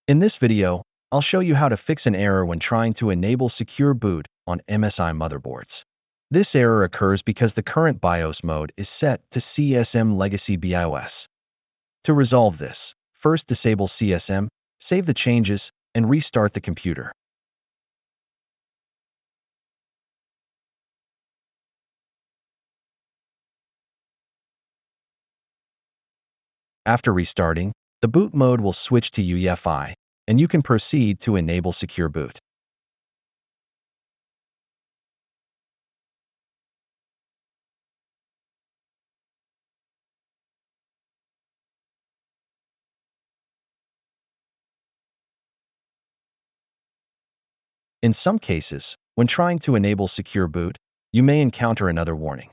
In this video, I'll show you how to fix an error when trying to enable secure boot on MSI motherboards. This error occurs because the current BIOS mode is set to CSM Legacy BIOS. To resolve this, first disable CSM, save the changes, and restart the computer. After restarting, the boot mode will switch to UEFI, and you can proceed to enable secure boot. In some cases, when trying to enable secure boot, you may encounter another warning.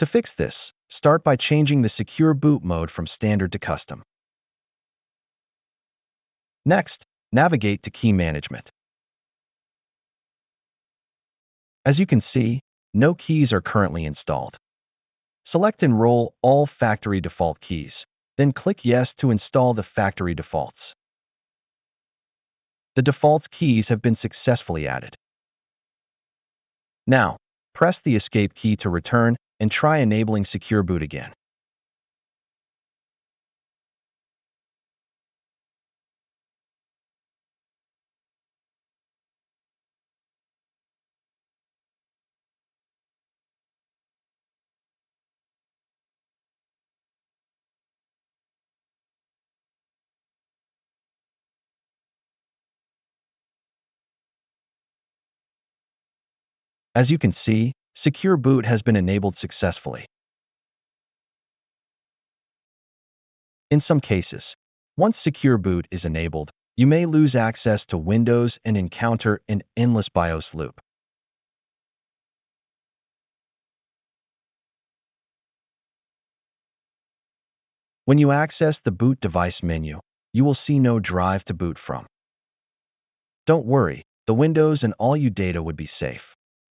To fix this, start by changing the secure boot mode from standard to custom. Next, navigate to Key Management. As you can see, no keys are currently installed. Select Enroll all factory default keys, then click Yes to install the factory defaults. The default keys have been successfully added. Now, press the Escape key to return and try enabling secure boot again. As you can see, secure boot has been enabled successfully. In some cases, once secure boot is enabled, you may lose access to Windows and encounter an endless BIOS loop. When you access the Boot Device menu, you will see no drive to boot from. Don't worry, the Windows and all your data would be safe.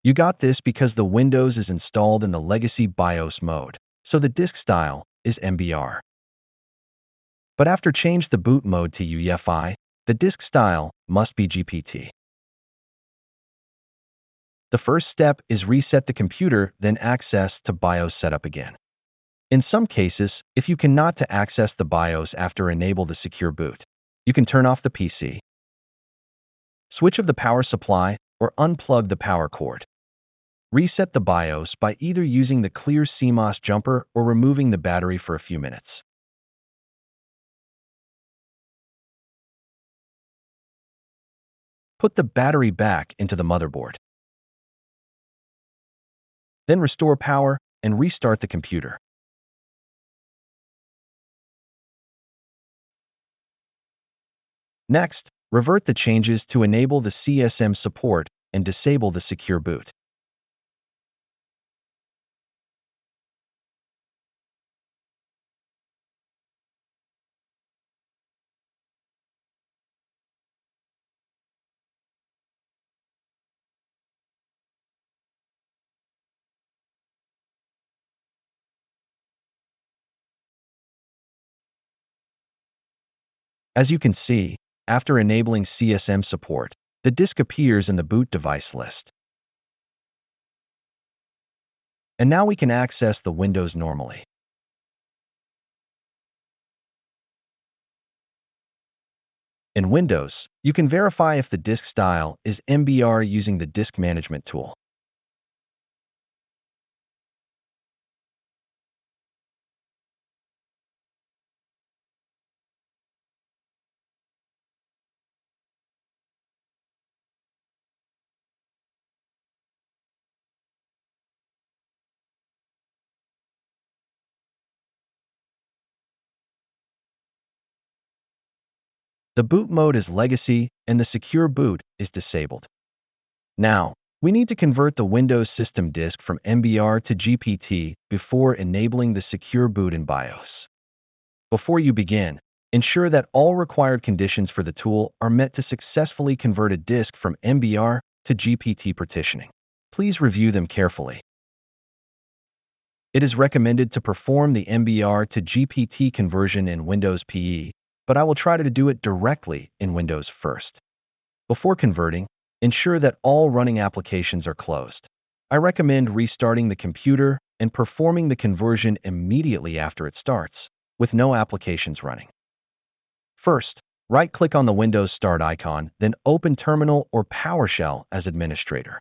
You got this because the Windows is installed in the Legacy BIOS mode, so the disk style is MBR. But after change the boot mode to UEFI, the disk style must be GPT. The first step is reset the computer, then access to BIOS setup again. In some cases, if you cannot access the BIOS after enable the secure boot, you can turn off the PC, switch off the power supply, or unplug the power cord. Reset the BIOS by either using the clear CMOS jumper or removing the battery for a few minutes. Put the battery back into the motherboard. Then restore power and restart the computer. Next, revert the changes to enable the CSM support and disable the secure boot. As you can see, after enabling CSM support, the disk appears in the boot device list. And now we can access the Windows normally. In Windows, you can verify if the disk style is MBR using the Disk Management tool. The boot mode is Legacy and the secure boot is disabled. Now, we need to convert the Windows system disk from MBR to GPT before enabling the secure boot in BIOS. Before you begin, ensure that all required conditions for the tool are met to successfully convert a disk from MBR to GPT partitioning. Please review them carefully. It is recommended to perform the MBR to GPT conversion in Windows PE, but I will try to do it directly in Windows first. Before converting, ensure that all running applications are closed. I recommend restarting the computer and performing the conversion immediately after it starts, with no applications running. First, right-click on the Windows Start icon, then open Terminal or PowerShell as administrator.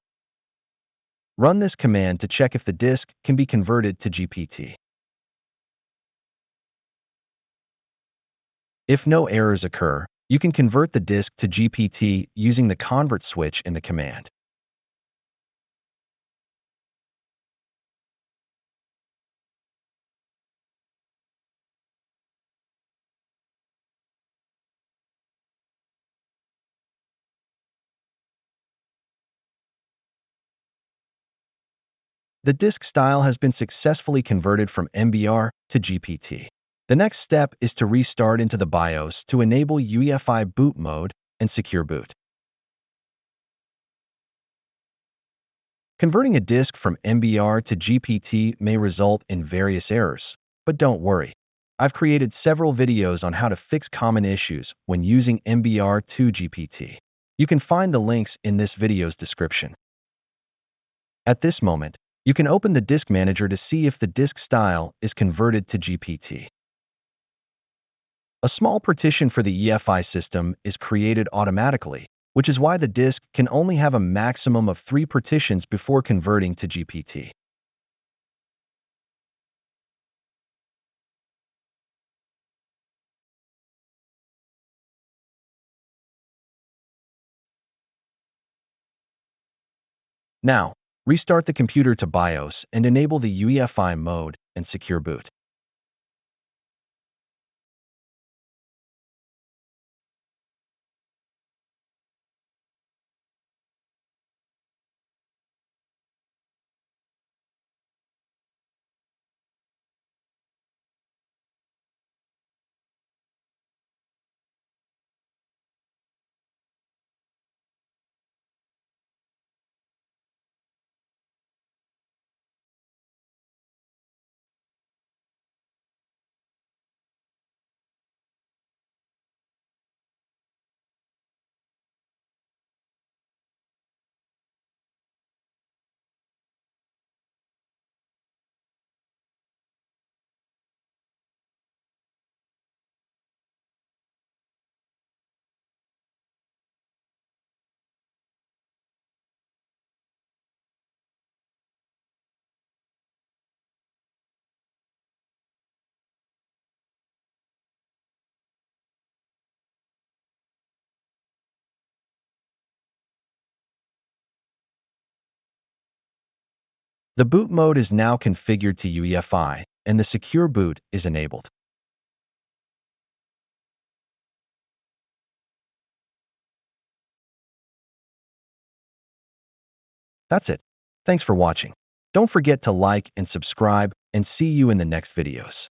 Run this command to check if the disk can be converted to GPT. If no errors occur, you can convert the disk to GPT using the convert switch in the command. The disk style has been successfully converted from MBR to GPT. The next step is to restart into the BIOS to enable UEFI boot mode and secure boot. Converting a disk from MBR to GPT may result in various errors, but don't worry. I've created several videos on how to fix common issues when using MBR to GPT. You can find the links in this video's description. At this moment, you can open the Disk Manager to see if the disk style is converted to GPT. A small partition for the EFI system is created automatically, which is why the disk can only have a maximum of 3 partitions before converting to GPT. Now, restart the computer to BIOS and enable the UEFI mode and secure boot. The boot mode is now configured to UEFI, and the secure boot is enabled. That's it. Thanks for watching. Don't forget to like and subscribe, and see you in the next videos.